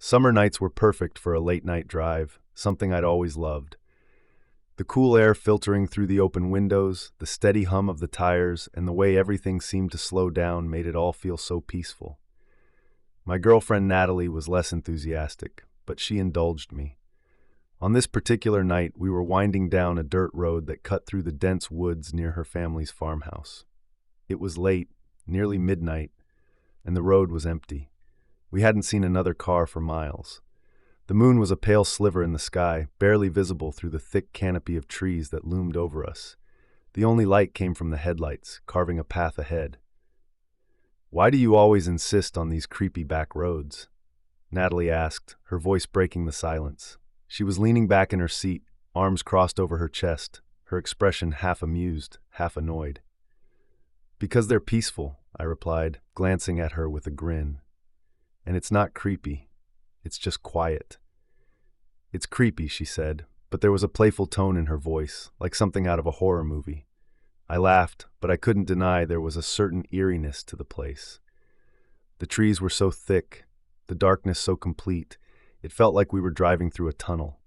Summer nights were perfect for a late-night drive, something I'd always loved. The cool air filtering through the open windows, the steady hum of the tires, and the way everything seemed to slow down made it all feel so peaceful. My girlfriend Natalie was less enthusiastic, but she indulged me. On this particular night, we were winding down a dirt road that cut through the dense woods near her family's farmhouse. It was late, nearly midnight, and the road was empty. We hadn't seen another car for miles. The moon was a pale sliver in the sky, barely visible through the thick canopy of trees that loomed over us. The only light came from the headlights, carving a path ahead. "Why do you always insist on these creepy back roads?" Natalie asked, her voice breaking the silence. She was leaning back in her seat, arms crossed over her chest, her expression half amused, half annoyed. "Because they're peaceful," I replied, glancing at her with a grin. "And it's not creepy. It's just quiet." "It's creepy," she said, but there was a playful tone in her voice, like something out of a horror movie. I laughed, but I couldn't deny there was a certain eeriness to the place. The trees were so thick, the darkness so complete, it felt like we were driving through a tunnel.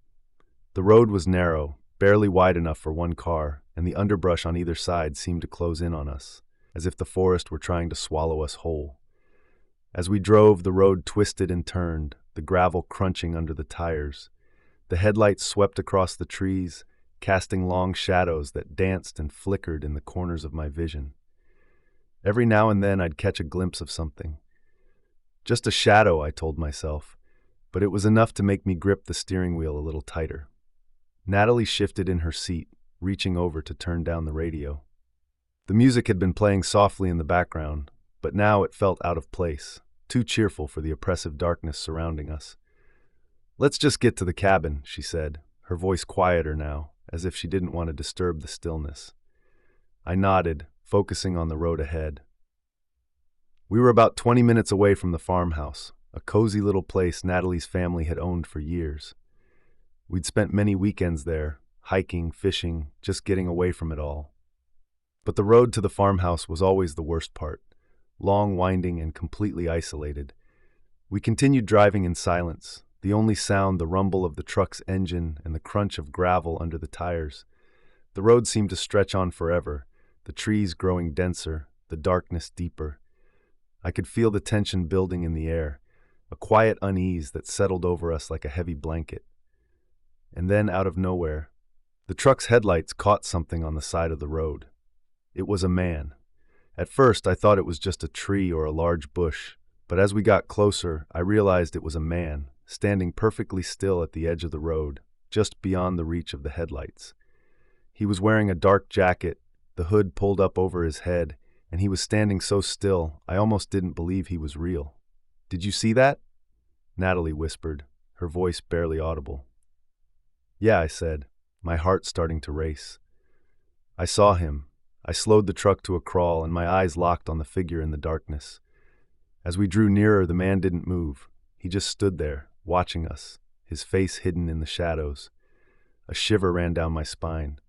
The road was narrow, barely wide enough for one car, and the underbrush on either side seemed to close in on us, as if the forest were trying to swallow us whole. As we drove, the road twisted and turned, the gravel crunching under the tires. The headlights swept across the trees, casting long shadows that danced and flickered in the corners of my vision. Every now and then I'd catch a glimpse of something. Just a shadow, I told myself, but it was enough to make me grip the steering wheel a little tighter. Natalie shifted in her seat, reaching over to turn down the radio. The music had been playing softly in the background, but now it felt out of place, too cheerful for the oppressive darkness surrounding us. "Let's just get to the cabin," she said, her voice quieter now, as if she didn't want to disturb the stillness. I nodded, focusing on the road ahead. We were about 20 minutes away from the farmhouse, a cozy little place Natalie's family had owned for years. We'd spent many weekends there, hiking, fishing, just getting away from it all. But the road to the farmhouse was always the worst part, long, winding, and completely isolated. We continued driving in silence, the only sound the rumble of the truck's engine and the crunch of gravel under the tires. The road seemed to stretch on forever, the trees growing denser, the darkness deeper. I could feel the tension building in the air, a quiet unease that settled over us like a heavy blanket. And then, out of nowhere, the truck's headlights caught something on the side of the road. It was a man. At first, I thought it was just a tree or a large bush, but as we got closer, I realized it was a man, standing perfectly still at the edge of the road, just beyond the reach of the headlights. He was wearing a dark jacket, the hood pulled up over his head, and he was standing so still, I almost didn't believe he was real. "Did you see that?" Natalie whispered, her voice barely audible. "Yeah," I said, my heart starting to race. I saw him. I slowed the truck to a crawl, and my eyes locked on the figure in the darkness. As we drew nearer, the man didn't move. He just stood there, watching us, his face hidden in the shadows. A shiver ran down my spine.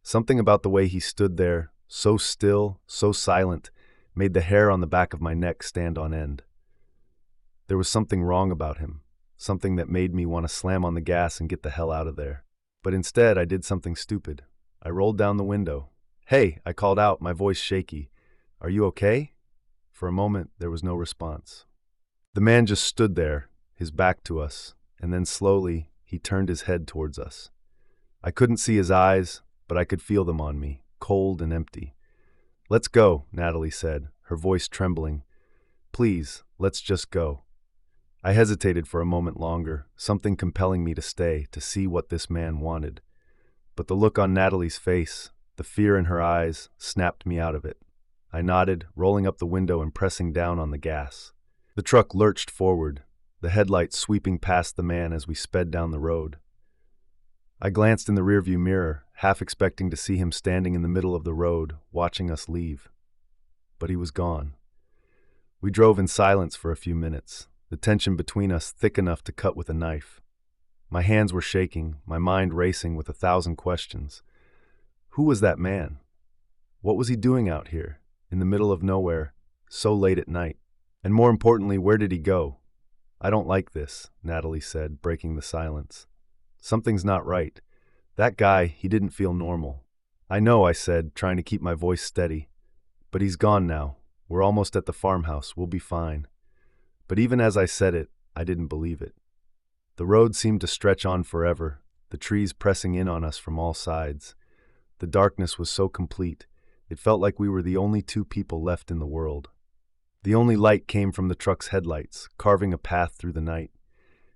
Something about the way he stood there, so still, so silent, made the hair on the back of my neck stand on end. There was something wrong about him, something that made me want to slam on the gas and get the hell out of there. But instead, I did something stupid. I rolled down the window. "Hey," I called out, my voice shaky. "Are you okay?" For a moment, there was no response. The man just stood there, his back to us, and then slowly, he turned his head towards us. I couldn't see his eyes, but I could feel them on me, cold and empty. "Let's go," Natalie said, her voice trembling. "Please, let's just go." I hesitated for a moment longer, something compelling me to stay, to see what this man wanted. But the look on Natalie's face, the fear in her eyes, snapped me out of it. I nodded, rolling up the window and pressing down on the gas. The truck lurched forward, the headlights sweeping past the man as we sped down the road. I glanced in the rearview mirror, half expecting to see him standing in the middle of the road, watching us leave. But he was gone. We drove in silence for a few minutes, the tension between us thick enough to cut with a knife. My hands were shaking, my mind racing with 1,000 questions. Who was that man? What was he doing out here, in the middle of nowhere, so late at night? And more importantly, where did he go? I don't like this, Natalie said, breaking the silence. Something's not right. That guy, he didn't feel normal. I know, I said, trying to keep my voice steady. But he's gone now. We're almost at the farmhouse. We'll be fine. But even as I said it, I didn't believe it. The road seemed to stretch on forever, the trees pressing in on us from all sides. The darkness was so complete, it felt like we were the only two people left in the world. The only light came from the truck's headlights, carving a path through the night.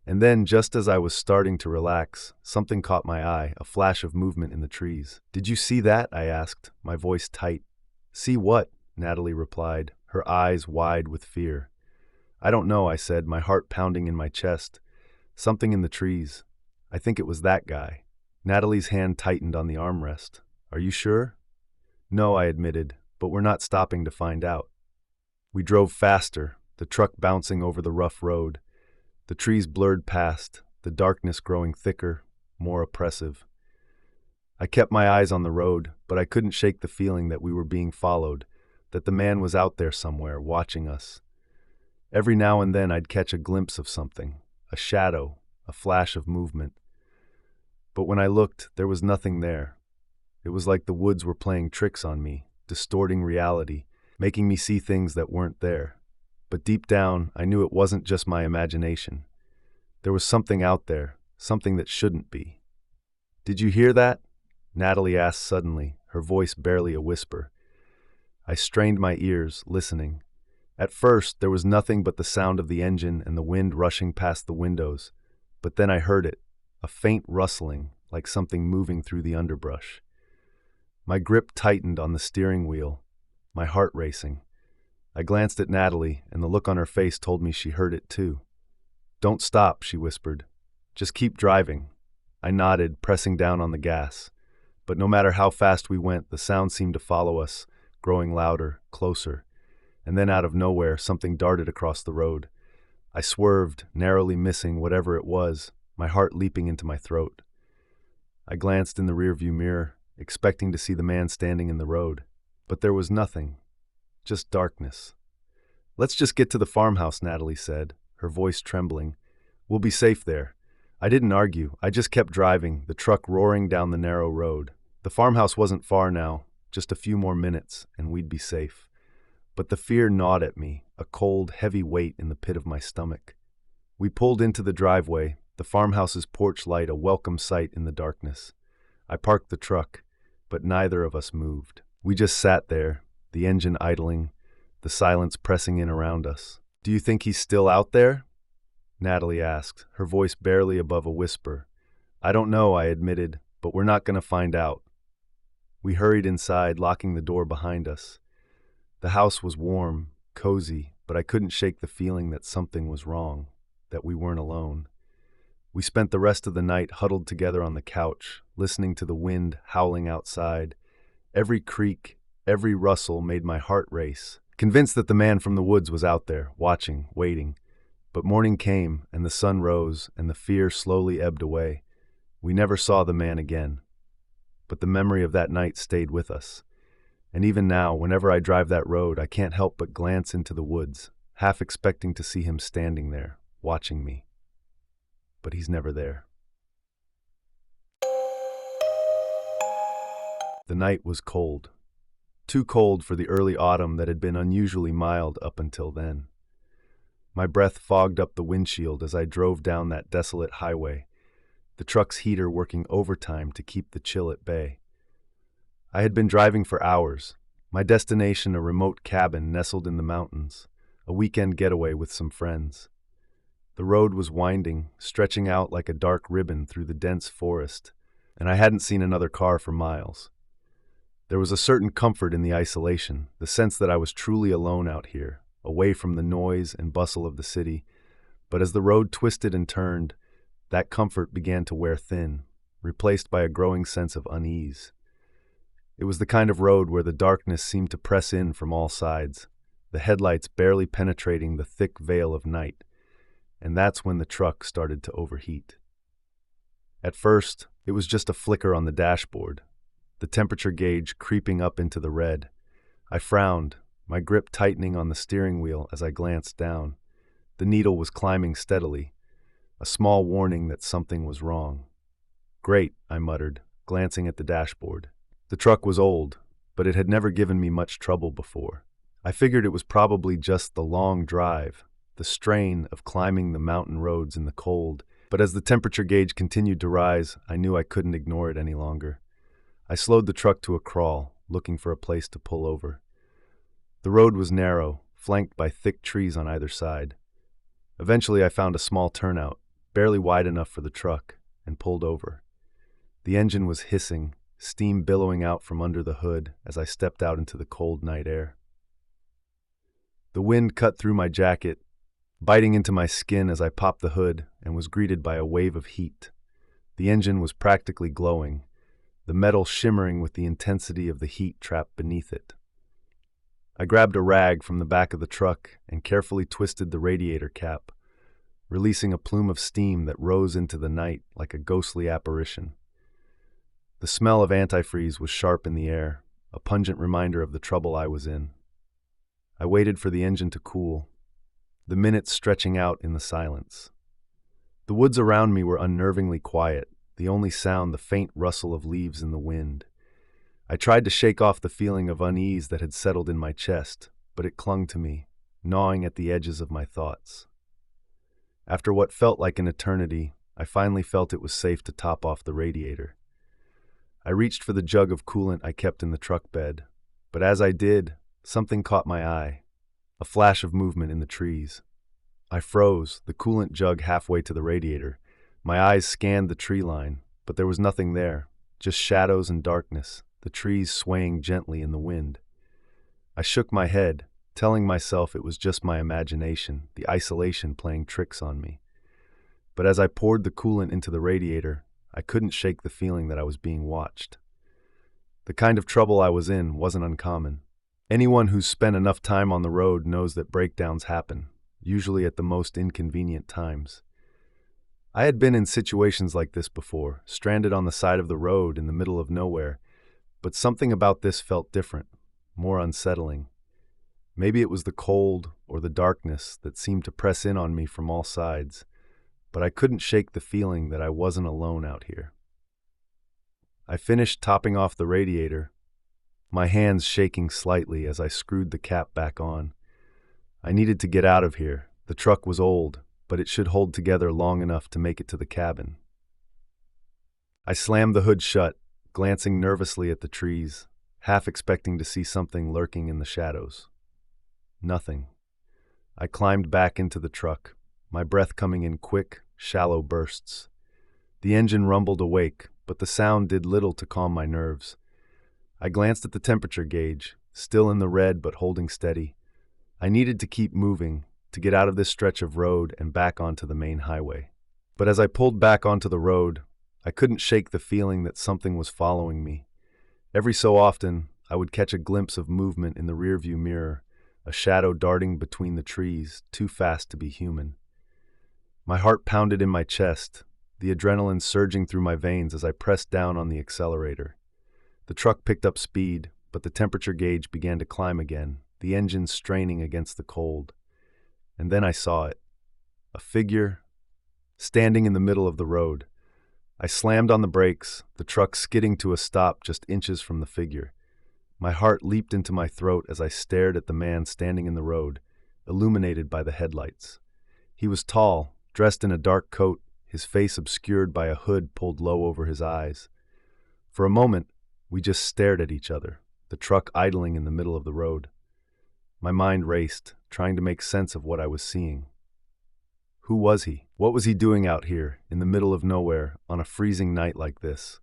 And then, just as I was starting to relax, something caught my eye, a flash of movement in the trees. "Did you see that?" I asked, my voice tight. "See what?" Natalie replied, her eyes wide with fear. "I don't know," I said, my heart pounding in my chest. "Something in the trees. I think it was that guy." Natalie's hand tightened on the armrest. "Are you sure?" "No," I admitted, "but we're not stopping to find out." We drove faster, the truck bouncing over the rough road. The trees blurred past, the darkness growing thicker, more oppressive. I kept my eyes on the road, but I couldn't shake the feeling that we were being followed, that the man was out there somewhere, watching us. Every now and then I'd catch a glimpse of something, a shadow, a flash of movement. But when I looked, there was nothing there. It was like the woods were playing tricks on me, distorting reality, making me see things that weren't there. But deep down, I knew it wasn't just my imagination. There was something out there, something that shouldn't be. "Did you hear that?" Natalie asked suddenly, her voice barely a whisper. I strained my ears, listening. At first, there was nothing but the sound of the engine and the wind rushing past the windows. But then I heard it, a faint rustling, like something moving through the underbrush. My grip tightened on the steering wheel, my heart racing. I glanced at Natalie, and the look on her face told me she heard it too. "Don't stop," she whispered. "Just keep driving." I nodded, pressing down on the gas. But no matter how fast we went, the sound seemed to follow us, growing louder, closer. And then out of nowhere, something darted across the road. I swerved, narrowly missing whatever it was, my heart leaping into my throat. I glanced in the rearview mirror, expecting to see the man standing in the road. But there was nothing, just darkness. "Let's just get to the farmhouse," Natalie said, her voice trembling. "We'll be safe there." I didn't argue. I just kept driving, the truck roaring down the narrow road. The farmhouse wasn't far now, just a few more minutes, and we'd be safe. But the fear gnawed at me, a cold, heavy weight in the pit of my stomach. We pulled into the driveway, the farmhouse's porch light a welcome sight in the darkness. I parked the truck, but neither of us moved. We just sat there, the engine idling, the silence pressing in around us. "Do you think he's still out there?" Natalie asked, her voice barely above a whisper. "I don't know," I admitted, "but we're not going to find out." We hurried inside, locking the door behind us. The house was warm, cozy, but I couldn't shake the feeling that something was wrong, that we weren't alone. We spent the rest of the night huddled together on the couch, listening to the wind howling outside. Every creak, every rustle made my heart race, convinced that the man from the woods was out there, watching, waiting. But morning came, and the sun rose, and the fear slowly ebbed away. We never saw the man again. But the memory of that night stayed with us. And even now, whenever I drive that road, I can't help but glance into the woods, half expecting to see him standing there, watching me. But he's never there. The night was cold. Too cold for the early autumn that had been unusually mild up until then. My breath fogged up the windshield as I drove down that desolate highway, the truck's heater working overtime to keep the chill at bay. I had been driving for hours, my destination a remote cabin nestled in the mountains, a weekend getaway with some friends. The road was winding, stretching out like a dark ribbon through the dense forest, and I hadn't seen another car for miles. There was a certain comfort in the isolation, the sense that I was truly alone out here, away from the noise and bustle of the city. But as the road twisted and turned, that comfort began to wear thin, replaced by a growing sense of unease. It was the kind of road where the darkness seemed to press in from all sides, the headlights barely penetrating the thick veil of night, and that's when the truck started to overheat. At first, it was just a flicker on the dashboard, the temperature gauge creeping up into the red. I frowned, my grip tightening on the steering wheel as I glanced down. The needle was climbing steadily, a small warning that something was wrong. "Great," I muttered, glancing at the dashboard. The truck was old, but it had never given me much trouble before. I figured it was probably just the long drive, the strain of climbing the mountain roads in the cold, but as the temperature gauge continued to rise, I knew I couldn't ignore it any longer. I slowed the truck to a crawl, looking for a place to pull over. The road was narrow, flanked by thick trees on either side. Eventually, I found a small turnout, barely wide enough for the truck, and pulled over. The engine was hissing, steam billowing out from under the hood as I stepped out into the cold night air. The wind cut through my jacket, biting into my skin as I popped the hood and was greeted by a wave of heat. The engine was practically glowing, the metal shimmering with the intensity of the heat trapped beneath it. I grabbed a rag from the back of the truck and carefully twisted the radiator cap, releasing a plume of steam that rose into the night like a ghostly apparition. The smell of antifreeze was sharp in the air, a pungent reminder of the trouble I was in. I waited for the engine to cool, the minutes stretching out in the silence. The woods around me were unnervingly quiet, the only sound the faint rustle of leaves in the wind. I tried to shake off the feeling of unease that had settled in my chest, but it clung to me, gnawing at the edges of my thoughts. After what felt like an eternity, I finally felt it was safe to top off the radiator. I reached for the jug of coolant I kept in the truck bed, but as I did, something caught my eye, a flash of movement in the trees. I froze, the coolant jug halfway to the radiator. My eyes scanned the tree line, but there was nothing there, just shadows and darkness, the trees swaying gently in the wind. I shook my head, telling myself it was just my imagination, the isolation playing tricks on me. But as I poured the coolant into the radiator, I couldn't shake the feeling that I was being watched. The kind of trouble I was in wasn't uncommon. Anyone who's spent enough time on the road knows that breakdowns happen, usually at the most inconvenient times. I had been in situations like this before, stranded on the side of the road in the middle of nowhere, but something about this felt different, more unsettling. Maybe it was the cold or the darkness that seemed to press in on me from all sides, but I couldn't shake the feeling that I wasn't alone out here. I finished topping off the radiator, my hands shaking slightly as I screwed the cap back on. I needed to get out of here. The truck was old, but it should hold together long enough to make it to the cabin. I slammed the hood shut, glancing nervously at the trees, half expecting to see something lurking in the shadows. Nothing. I climbed back into the truck, my breath coming in quick, shallow bursts. The engine rumbled awake, but the sound did little to calm my nerves. I glanced at the temperature gauge, still in the red but holding steady. I needed to keep moving, to get out of this stretch of road and back onto the main highway. But as I pulled back onto the road, I couldn't shake the feeling that something was following me. Every so often, I would catch a glimpse of movement in the rearview mirror, a shadow darting between the trees, too fast to be human. My heart pounded in my chest, the adrenaline surging through my veins as I pressed down on the accelerator. The truck picked up speed, but the temperature gauge began to climb again, the engine straining against the cold. And then I saw it. A figure, standing in the middle of the road. I slammed on the brakes, the truck skidding to a stop just inches from the figure. My heart leaped into my throat as I stared at the man standing in the road, illuminated by the headlights. He was tall, dressed in a dark coat, his face obscured by a hood pulled low over his eyes. For a moment, we just stared at each other, the truck idling in the middle of the road. My mind raced, trying to make sense of what I was seeing. Who was he? What was he doing out here, in the middle of nowhere, on a freezing night like this?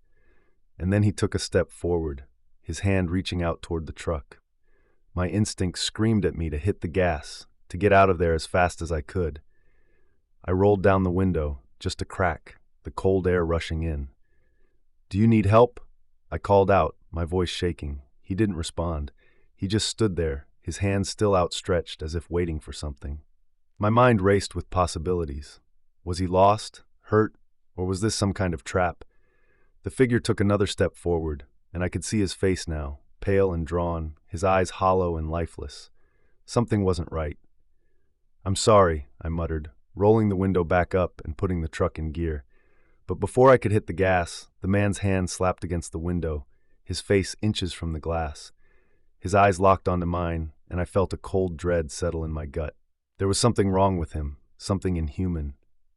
And then he took a step forward, his hand reaching out toward the truck. My instinct screamed at me to hit the gas, to get out of there as fast as I could. I rolled down the window, just a crack, the cold air rushing in. "Do you need help?" I called out, my voice shaking. He didn't respond. He just stood there, his hands still outstretched as if waiting for something. My mind raced with possibilities. Was he lost, hurt, or was this some kind of trap? The figure took another step forward, and I could see his face now, pale and drawn, his eyes hollow and lifeless. Something wasn't right. "I'm sorry," I muttered, rolling the window back up and putting the truck in gear. But before I could hit the gas, the man's hand slapped against the window, his face inches from the glass. His eyes locked onto mine, and I felt a cold dread settle in my gut. There was something wrong with him, something inhuman.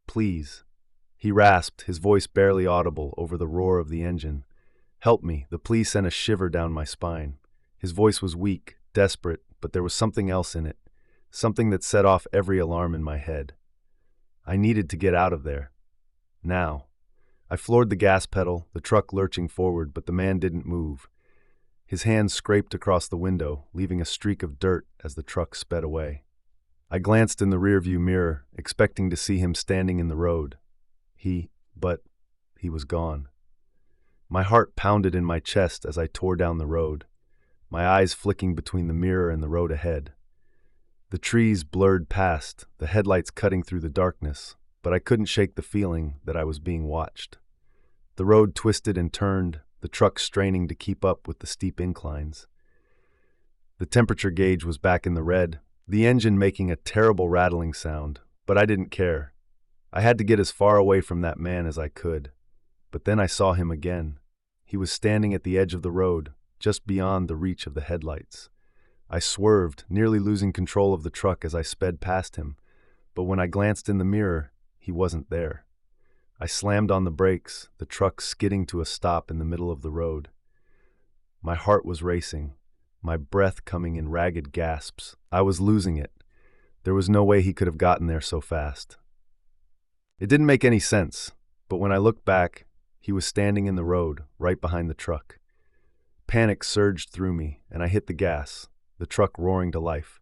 "Please," he rasped, his voice barely audible over the roar of the engine. "Help me." The plea sent a shiver down my spine. His voice was weak, desperate, but there was something else in it, something that set off every alarm in my head. I needed to get out of there. Now. I floored the gas pedal, the truck lurching forward, but the man didn't move. His hand scraped across the window, leaving a streak of dirt as the truck sped away. I glanced in the rearview mirror, expecting to see him standing in the road. But he was gone. My heart pounded in my chest as I tore down the road, my eyes flicking between the mirror and the road ahead. The trees blurred past, the headlights cutting through the darkness, but I couldn't shake the feeling that I was being watched. The road twisted and turned, the truck straining to keep up with the steep inclines. The temperature gauge was back in the red, the engine making a terrible rattling sound, but I didn't care. I had to get as far away from that man as I could. But then I saw him again. He was standing at the edge of the road, just beyond the reach of the headlights. I swerved, nearly losing control of the truck as I sped past him, but when I glanced in the mirror, he wasn't there. I slammed on the brakes, the truck skidding to a stop in the middle of the road. My heart was racing, my breath coming in ragged gasps. I was losing it. There was no way he could have gotten there so fast. It didn't make any sense, but when I looked back, he was standing in the road, right behind the truck. Panic surged through me, and I hit the gas, the truck roaring to life.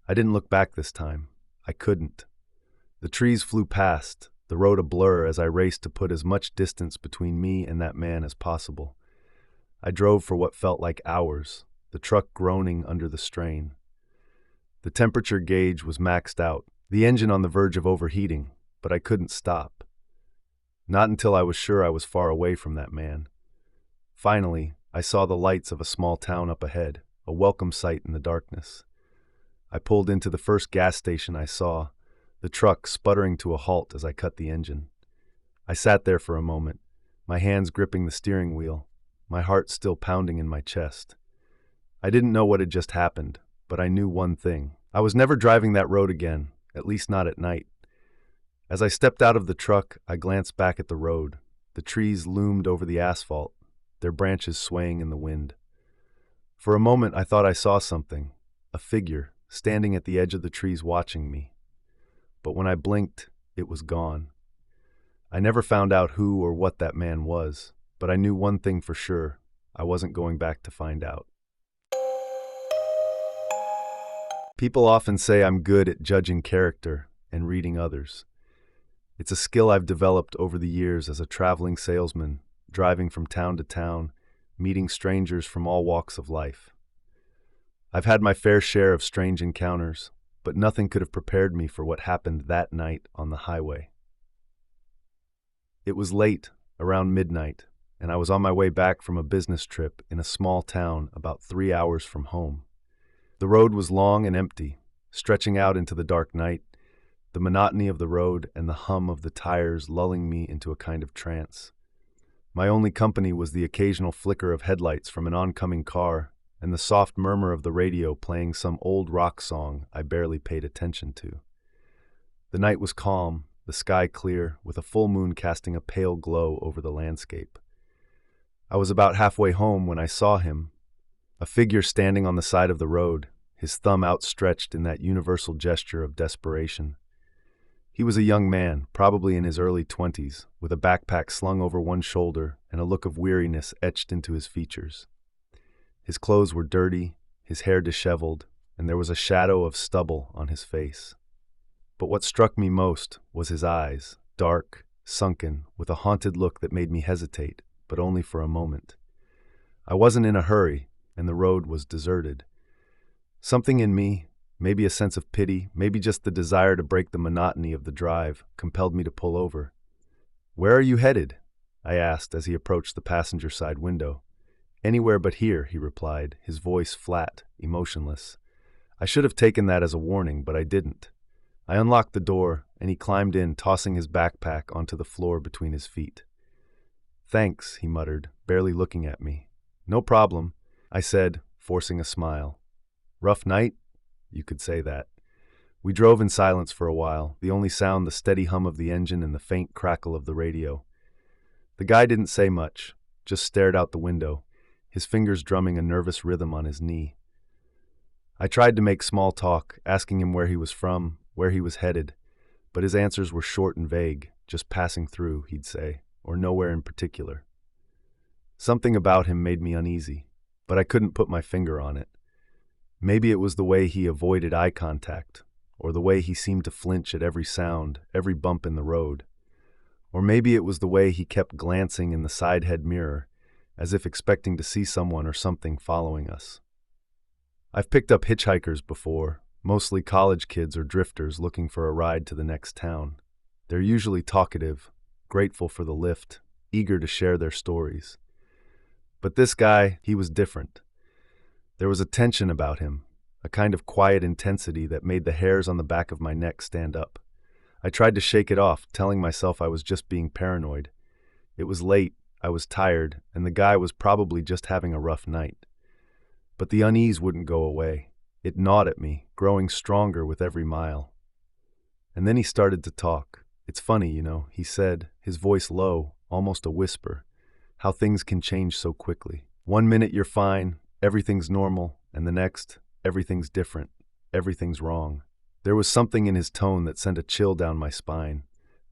I didn't look back this time. I couldn't. The trees flew past, the road a blur as I raced to put as much distance between me and that man as possible. I drove for what felt like hours, the truck groaning under the strain. The temperature gauge was maxed out, the engine on the verge of overheating, but I couldn't stop. Not until I was sure I was far away from that man. Finally, I saw the lights of a small town up ahead, a welcome sight in the darkness. I pulled into the first gas station I saw, the truck sputtering to a halt as I cut the engine. I sat there for a moment, my hands gripping the steering wheel, my heart still pounding in my chest. I didn't know what had just happened, but I knew one thing. I was never driving that road again, at least not at night. As I stepped out of the truck, I glanced back at the road. The trees loomed over the asphalt, their branches swaying in the wind. For a moment, I thought I saw something, a figure, standing at the edge of the trees watching me. But when I blinked, it was gone. I never found out who or what that man was, but I knew one thing for sure. I wasn't going back to find out. People often say I'm good at judging character and reading others. It's a skill I've developed over the years as a traveling salesman, driving from town to town, meeting strangers from all walks of life. I've had my fair share of strange encounters, but nothing could have prepared me for what happened that night on the highway. It was late, around midnight, and I was on my way back from a business trip in a small town about 3 hours from home. The road was long and empty, stretching out into the dark night, the monotony of the road and the hum of the tires lulling me into a kind of trance. My only company was the occasional flicker of headlights from an oncoming car and the soft murmur of the radio playing some old rock song I barely paid attention to. The night was calm, the sky clear, with a full moon casting a pale glow over the landscape. I was about halfway home when I saw him, a figure standing on the side of the road, his thumb outstretched in that universal gesture of desperation. He was a young man, probably in his early 20s, with a backpack slung over one shoulder and a look of weariness etched into his features. His clothes were dirty, his hair disheveled, and there was a shadow of stubble on his face. But what struck me most was his eyes, dark, sunken, with a haunted look that made me hesitate, but only for a moment. I wasn't in a hurry, and the road was deserted. Something in me, maybe a sense of pity, maybe just the desire to break the monotony of the drive, compelled me to pull over. "Where are you headed?" I asked as he approached the passenger side window. "Anywhere but here," he replied, his voice flat, emotionless. I should have taken that as a warning, but I didn't. I unlocked the door, and he climbed in, tossing his backpack onto the floor between his feet. "Thanks," he muttered, barely looking at me. "No problem," I said, forcing a smile. "Rough night?" You could say that. We drove in silence for a while, the only sound the steady hum of the engine and the faint crackle of the radio. The guy didn't say much, just stared out the window, his fingers drumming a nervous rhythm on his knee. I tried to make small talk, asking him where he was from, where he was headed, but his answers were short and vague, just passing through, he'd say, or nowhere in particular. Something about him made me uneasy, but I couldn't put my finger on it. Maybe it was the way he avoided eye contact, or the way he seemed to flinch at every sound, every bump in the road. Or maybe it was the way he kept glancing in the side head mirror, as if expecting to see someone or something following us. I've picked up hitchhikers before, mostly college kids or drifters looking for a ride to the next town. They're usually talkative, grateful for the lift, eager to share their stories. But this guy, he was different. There was a tension about him, a kind of quiet intensity that made the hairs on the back of my neck stand up. I tried to shake it off, telling myself I was just being paranoid. It was late, I was tired, and the guy was probably just having a rough night. But the unease wouldn't go away. It gnawed at me, growing stronger with every mile. And then he started to talk. "It's funny, he said, his voice low, almost a whisper, how things can change so quickly. One minute you're fine, everything's normal, and the next, everything's different, everything's wrong." There was something in his tone that sent a chill down my spine.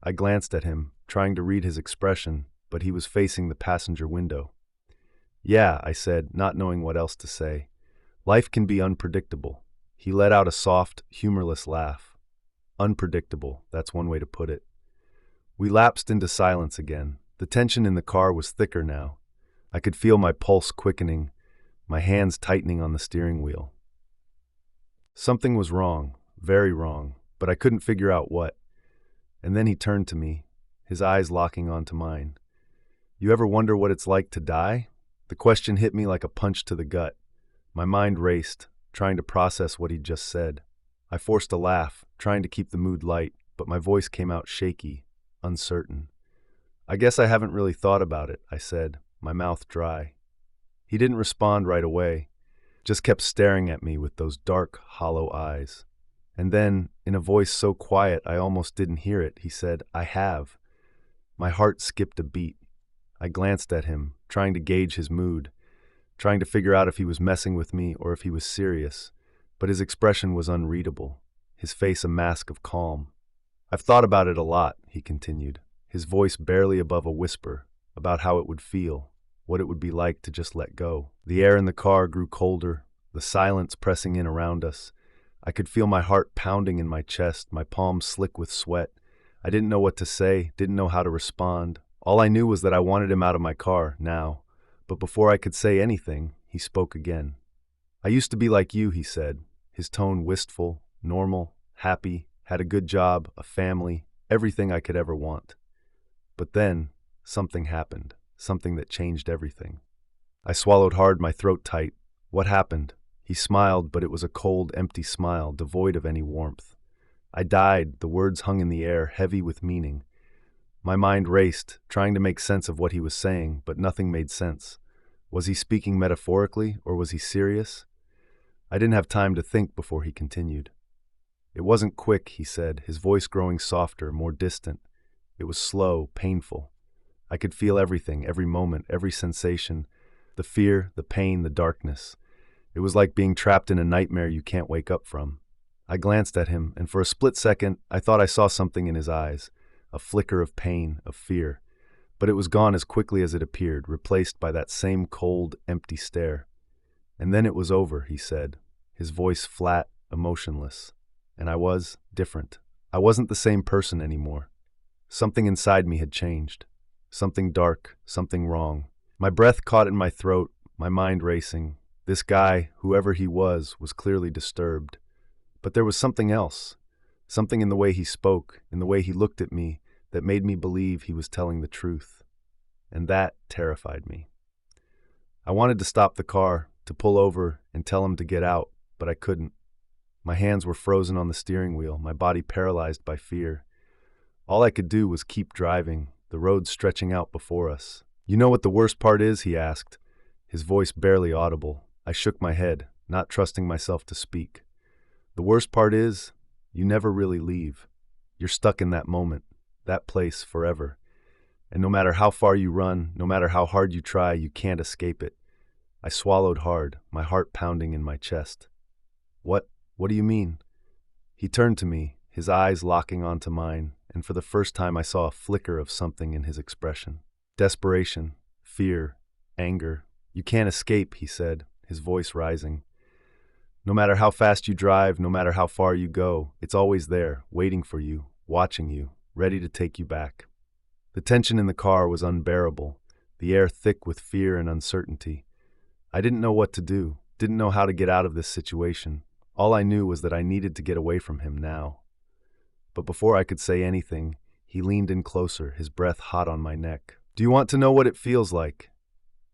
I glanced at him, trying to read his expression, but he was facing the passenger window. "Yeah," I said, not knowing what else to say. "Life can be unpredictable." He let out a soft, humorless laugh. Unpredictable, that's one way to put it. We lapsed into silence again. The tension in the car was thicker now. I could feel my pulse quickening, my hands tightening on the steering wheel. Something was wrong, very wrong, but I couldn't figure out what. And then he turned to me, his eyes locking onto mine. "You ever wonder what it's like to die?" The question hit me like a punch to the gut. My mind raced, trying to process what he'd just said. I forced a laugh, trying to keep the mood light, but my voice came out shaky, uncertain. "I guess I haven't really thought about it," I said, my mouth dry. He didn't respond right away, just kept staring at me with those dark, hollow eyes. And then, in a voice so quiet I almost didn't hear it, he said, "I have." My heart skipped a beat. I glanced at him, trying to gauge his mood, trying to figure out if he was messing with me or if he was serious, but his expression was unreadable, his face a mask of calm. "I've thought about it a lot," he continued, his voice barely above a whisper, about how it would feel, what it would be like to just let go. The air in the car grew colder, the silence pressing in around us. I could feel my heart pounding in my chest, my palms slick with sweat. I didn't know what to say, didn't know how to respond. All I knew was that I wanted him out of my car, now. But before I could say anything, he spoke again. "I used to be like you," he said, his tone wistful, normal, happy, had a good job, a family, everything I could ever want. But then, something happened, something that changed everything. I swallowed hard, my throat tight. What happened? He smiled, but it was a cold, empty smile, devoid of any warmth. "I died," the words hung in the air, heavy with meaning. My mind raced, trying to make sense of what he was saying, but nothing made sense. Was he speaking metaphorically, or was he serious? I didn't have time to think before he continued. "It wasn't quick," he said, his voice growing softer, more distant. "It was slow, painful. I could feel everything, every moment, every sensation, the fear, the pain, the darkness. It was like being trapped in a nightmare you can't wake up from." I glanced at him, and for a split second, I thought I saw something in his eyes, a flicker of pain, of fear. But it was gone as quickly as it appeared, replaced by that same cold, empty stare. "And then it was over," he said, his voice flat, emotionless. And I was different. I wasn't the same person anymore. Something inside me had changed. Something dark, something wrong. My breath caught in my throat, my mind racing. This guy, whoever he was clearly disturbed. But there was something else, something in the way he spoke, in the way he looked at me, that made me believe he was telling the truth. And that terrified me. I wanted to stop the car, to pull over and tell him to get out, but I couldn't. My hands were frozen on the steering wheel, my body paralyzed by fear. All I could do was keep driving, the road stretching out before us. "You know what the worst part is?" he asked, his voice barely audible. I shook my head, not trusting myself to speak. "The worst part is, you never really leave. You're stuck in that moment, that place forever. And no matter how far you run, no matter how hard you try, you can't escape it." I swallowed hard, my heart pounding in my chest. What do you mean?" He turned to me, his eyes locking onto mine, and for the first time I saw a flicker of something in his expression. Desperation, fear, anger. "You can't escape," he said, his voice rising. "No matter how fast you drive, no matter how far you go, it's always there, waiting for you, watching you, ready to take you back." The tension in the car was unbearable, the air thick with fear and uncertainty. I didn't know what to do, didn't know how to get out of this situation. All I knew was that I needed to get away from him now. But before I could say anything, he leaned in closer, his breath hot on my neck. "Do you want to know what it feels like?"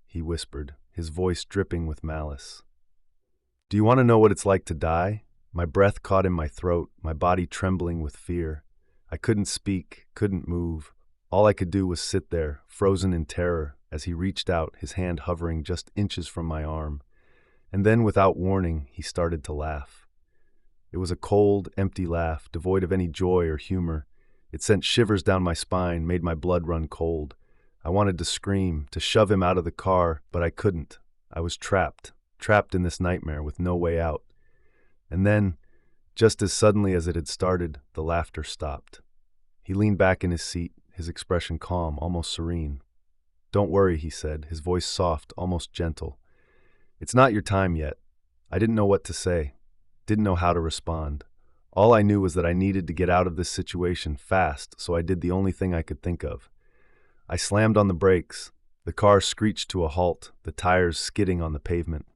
he whispered, his voice dripping with malice. "Do you want to know what it's like to die?" My breath caught in my throat, my body trembling with fear. I couldn't speak, couldn't move. All I could do was sit there, frozen in terror, as he reached out, his hand hovering just inches from my arm. And then, without warning, he started to laugh. It was a cold, empty laugh, devoid of any joy or humor. It sent shivers down my spine, made my blood run cold. I wanted to scream, to shove him out of the car, but I couldn't. I was trapped in this nightmare with no way out. And then, just as suddenly as it had started, the laughter stopped. He leaned back in his seat, his expression calm, almost serene. "Don't worry," he said, his voice soft, almost gentle. "It's not your time yet." I didn't know what to say, didn't know how to respond. All I knew was that I needed to get out of this situation fast, so I did the only thing I could think of. I slammed on the brakes. The car screeched to a halt, the tires skidding on the pavement.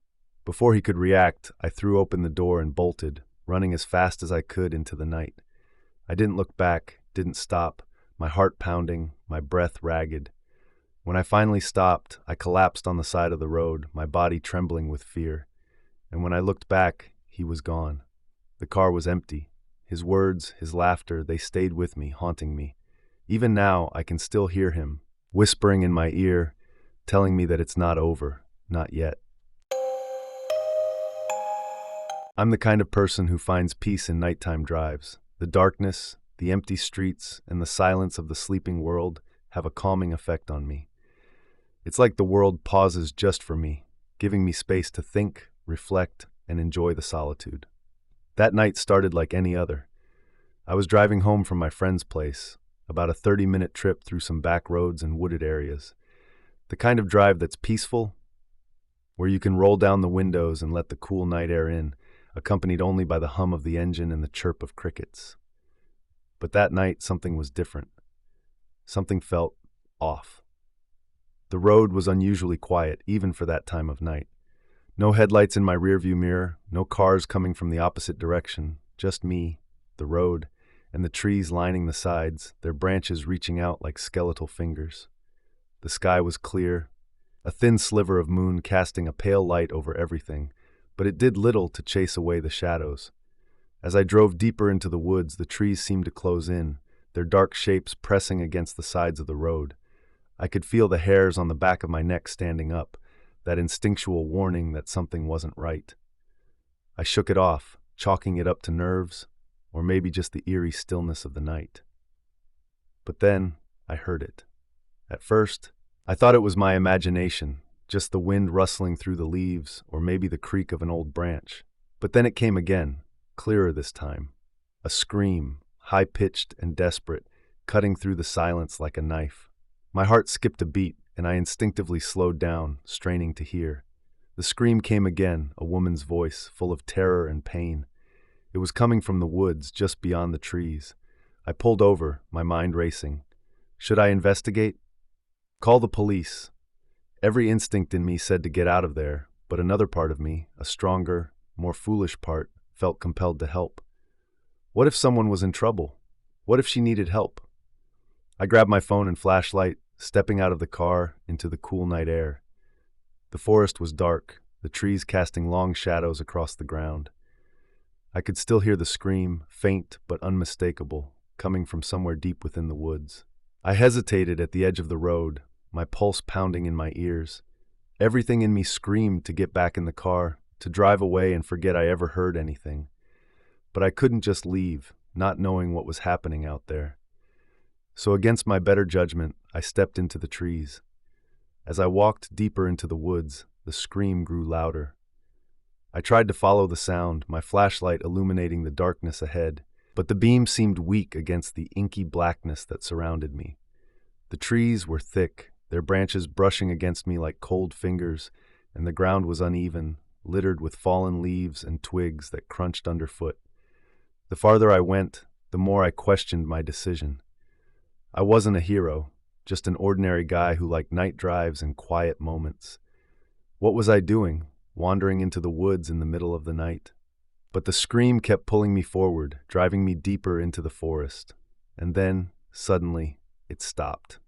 Before he could react, I threw open the door and bolted, running as fast as I could into the night. I didn't look back, didn't stop, my heart pounding, my breath ragged. When I finally stopped, I collapsed on the side of the road, my body trembling with fear. And when I looked back, he was gone. The car was empty. His words, his laughter, they stayed with me, haunting me. Even now, I can still hear him, whispering in my ear, telling me that it's not over, not yet. I'm the kind of person who finds peace in nighttime drives. The darkness, the empty streets, and the silence of the sleeping world have a calming effect on me. It's like the world pauses just for me, giving me space to think, reflect, and enjoy the solitude. That night started like any other. I was driving home from my friend's place, about a 30-minute trip through some back roads and wooded areas. The kind of drive that's peaceful, where you can roll down the windows and let the cool night air in, accompanied only by the hum of the engine and the chirp of crickets. But that night, something was different. Something felt off. The road was unusually quiet, even for that time of night. No headlights in my rearview mirror, no cars coming from the opposite direction, just me, the road, and the trees lining the sides, their branches reaching out like skeletal fingers. The sky was clear, a thin sliver of moon casting a pale light over everything, but it did little to chase away the shadows. As I drove deeper into the woods, the trees seemed to close in, their dark shapes pressing against the sides of the road. I could feel the hairs on the back of my neck standing up, that instinctual warning that something wasn't right. I shook it off, chalking it up to nerves, or maybe just the eerie stillness of the night. But then, I heard it. At first, I thought it was my imagination, just the wind rustling through the leaves, or maybe the creak of an old branch. But then it came again, clearer this time. A scream, high-pitched and desperate, cutting through the silence like a knife. My heart skipped a beat, and I instinctively slowed down, straining to hear. The scream came again, a woman's voice, full of terror and pain. It was coming from the woods, just beyond the trees. I pulled over, my mind racing. Should I investigate? Call the police. Every instinct in me said to get out of there, but another part of me, a stronger, more foolish part, felt compelled to help. What if someone was in trouble? What if she needed help? I grabbed my phone and flashlight, stepping out of the car into the cool night air. The forest was dark, the trees casting long shadows across the ground. I could still hear the scream, faint but unmistakable, coming from somewhere deep within the woods. I hesitated at the edge of the road, my pulse pounding in my ears. Everything in me screamed to get back in the car, to drive away and forget I ever heard anything. But I couldn't just leave, not knowing what was happening out there. So against my better judgment, I stepped into the trees. As I walked deeper into the woods, the scream grew louder. I tried to follow the sound, my flashlight illuminating the darkness ahead, but the beam seemed weak against the inky blackness that surrounded me. The trees were thick, their branches brushing against me like cold fingers, and the ground was uneven, littered with fallen leaves and twigs that crunched underfoot. The farther I went, the more I questioned my decision. I wasn't a hero, just an ordinary guy who liked night drives and quiet moments. What was I doing, wandering into the woods in the middle of the night? But the scream kept pulling me forward, driving me deeper into the forest. And then, suddenly, it stopped.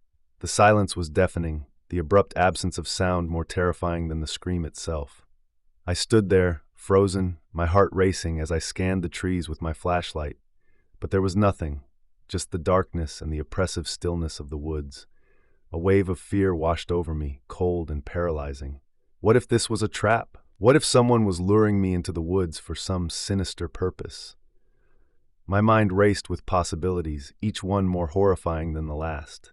The silence was deafening, the abrupt absence of sound more terrifying than the scream itself. I stood there, frozen, my heart racing as I scanned the trees with my flashlight. But there was nothing, just the darkness and the oppressive stillness of the woods. A wave of fear washed over me, cold and paralyzing. What if this was a trap? What if someone was luring me into the woods for some sinister purpose? My mind raced with possibilities, each one more horrifying than the last.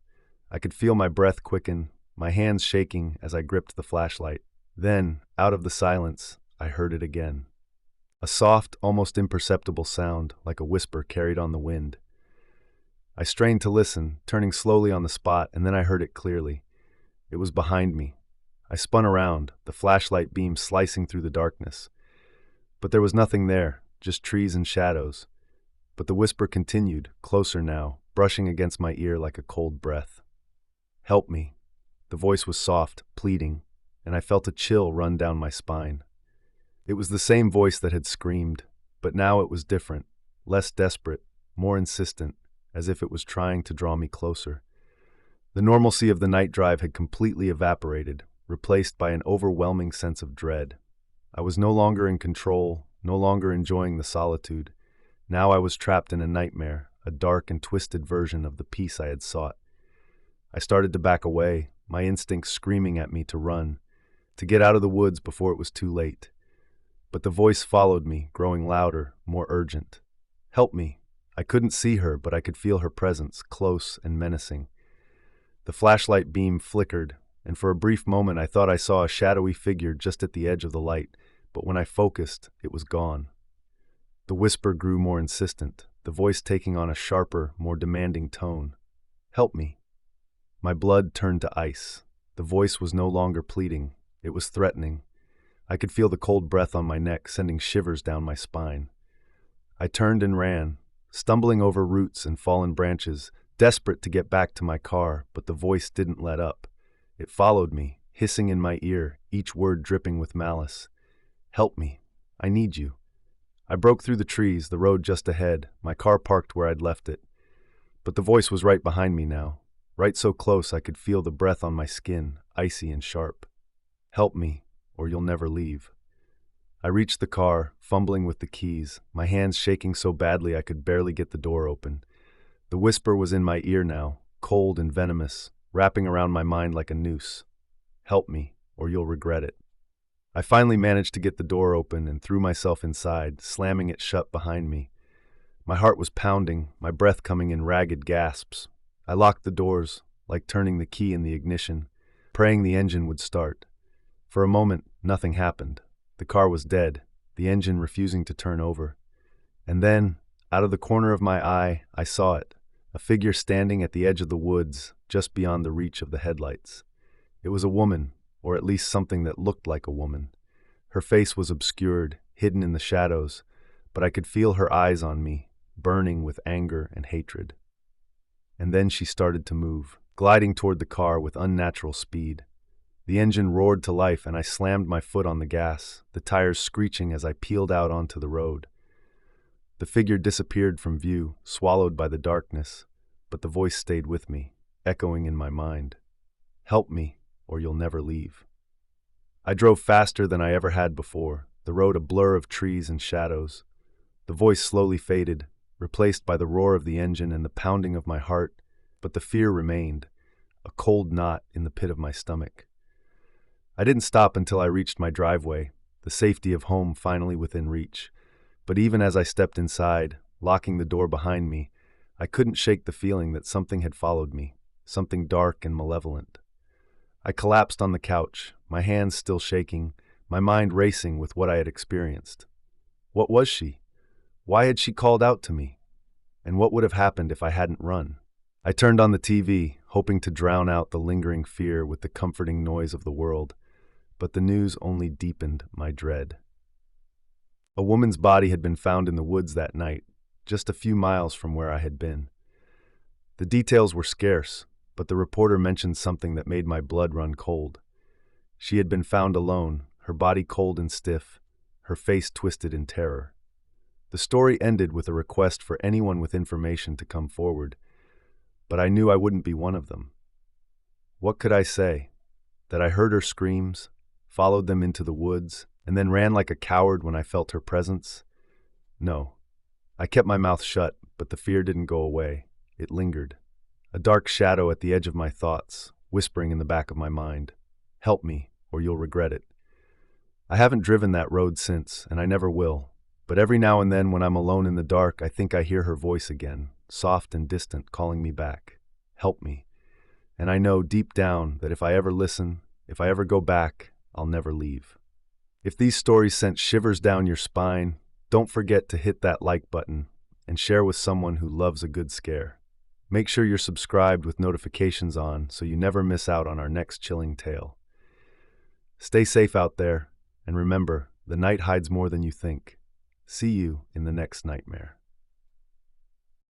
I could feel my breath quicken, my hands shaking as I gripped the flashlight. Then, out of the silence, I heard it again. A soft, almost imperceptible sound, like a whisper carried on the wind. I strained to listen, turning slowly on the spot, and then I heard it clearly. It was behind me. I spun around, the flashlight beam slicing through the darkness. But there was nothing there, just trees and shadows. But the whisper continued, closer now, brushing against my ear like a cold breath. "Help me." The voice was soft, pleading, and I felt a chill run down my spine. It was the same voice that had screamed, but now it was different, less desperate, more insistent, as if it was trying to draw me closer. The normalcy of the night drive had completely evaporated, replaced by an overwhelming sense of dread. I was no longer in control, no longer enjoying the solitude. Now I was trapped in a nightmare, a dark and twisted version of the peace I had sought. I started to back away, my instincts screaming at me to run, to get out of the woods before it was too late. But the voice followed me, growing louder, more urgent. "Help me." I couldn't see her, but I could feel her presence, close and menacing. The flashlight beam flickered, and for a brief moment I thought I saw a shadowy figure just at the edge of the light, but when I focused, it was gone. The whisper grew more insistent, the voice taking on a sharper, more demanding tone. "Help me." My blood turned to ice. The voice was no longer pleading, it was threatening. I could feel the cold breath on my neck, sending shivers down my spine. I turned and ran, stumbling over roots and fallen branches, desperate to get back to my car, but the voice didn't let up. It followed me, hissing in my ear, each word dripping with malice. "Help me. I need you." I broke through the trees, the road just ahead, my car parked where I'd left it. But the voice was right behind me now, right so close I could feel the breath on my skin, icy and sharp. "Help me, or you'll never leave." I reached the car, fumbling with the keys, my hands shaking so badly I could barely get the door open. The whisper was in my ear now, cold and venomous, wrapping around my mind like a noose. "Help me, or you'll regret it." I finally managed to get the door open and threw myself inside, slamming it shut behind me. My heart was pounding, my breath coming in ragged gasps. I locked the doors, like turning the key in the ignition, praying the engine would start. For a moment, nothing happened. The car was dead, the engine refusing to turn over. And then, out of the corner of my eye, I saw it, a figure standing at the edge of the woods, just beyond the reach of the headlights. It was a woman, or at least something that looked like a woman. Her face was obscured, hidden in the shadows, but I could feel her eyes on me, burning with anger and hatred. And then she started to move, gliding toward the car with unnatural speed. The engine roared to life and I slammed my foot on the gas, the tires screeching as I peeled out onto the road. The figure disappeared from view, swallowed by the darkness, but the voice stayed with me, echoing in my mind. "Help me, or you'll never leave." I drove faster than I ever had before, the road a blur of trees and shadows. The voice slowly faded, replaced by the roar of the engine and the pounding of my heart, but the fear remained, a cold knot in the pit of my stomach. I didn't stop until I reached my driveway, the safety of home finally within reach. But even as I stepped inside, locking the door behind me, I couldn't shake the feeling that something had followed me, something dark and malevolent. I collapsed on the couch, my hands still shaking, my mind racing with what I had experienced. What was she? Why had she called out to me? And what would have happened if I hadn't run? I turned on the TV, hoping to drown out the lingering fear with the comforting noise of the world, but the news only deepened my dread. A woman's body had been found in the woods that night, just a few miles from where I had been. The details were scarce, but the reporter mentioned something that made my blood run cold. She had been found alone, her body cold and stiff, her face twisted in terror. The story ended with a request for anyone with information to come forward, but I knew I wouldn't be one of them. What could I say? That I heard her screams, followed them into the woods, and then ran like a coward when I felt her presence? No. I kept my mouth shut, but the fear didn't go away. It lingered. A dark shadow at the edge of my thoughts, whispering in the back of my mind, "Help me, or you'll regret it." I haven't driven that road since, and I never will. But every now and then when I'm alone in the dark, I think I hear her voice again, soft and distant, calling me back. Help me. And I know deep down that if I ever listen, if I ever go back, I'll never leave. If these stories sent shivers down your spine, don't forget to hit that like button and share with someone who loves a good scare. Make sure you're subscribed with notifications on so you never miss out on our next chilling tale. Stay safe out there, and remember, the night hides more than you think. See you in the next nightmare.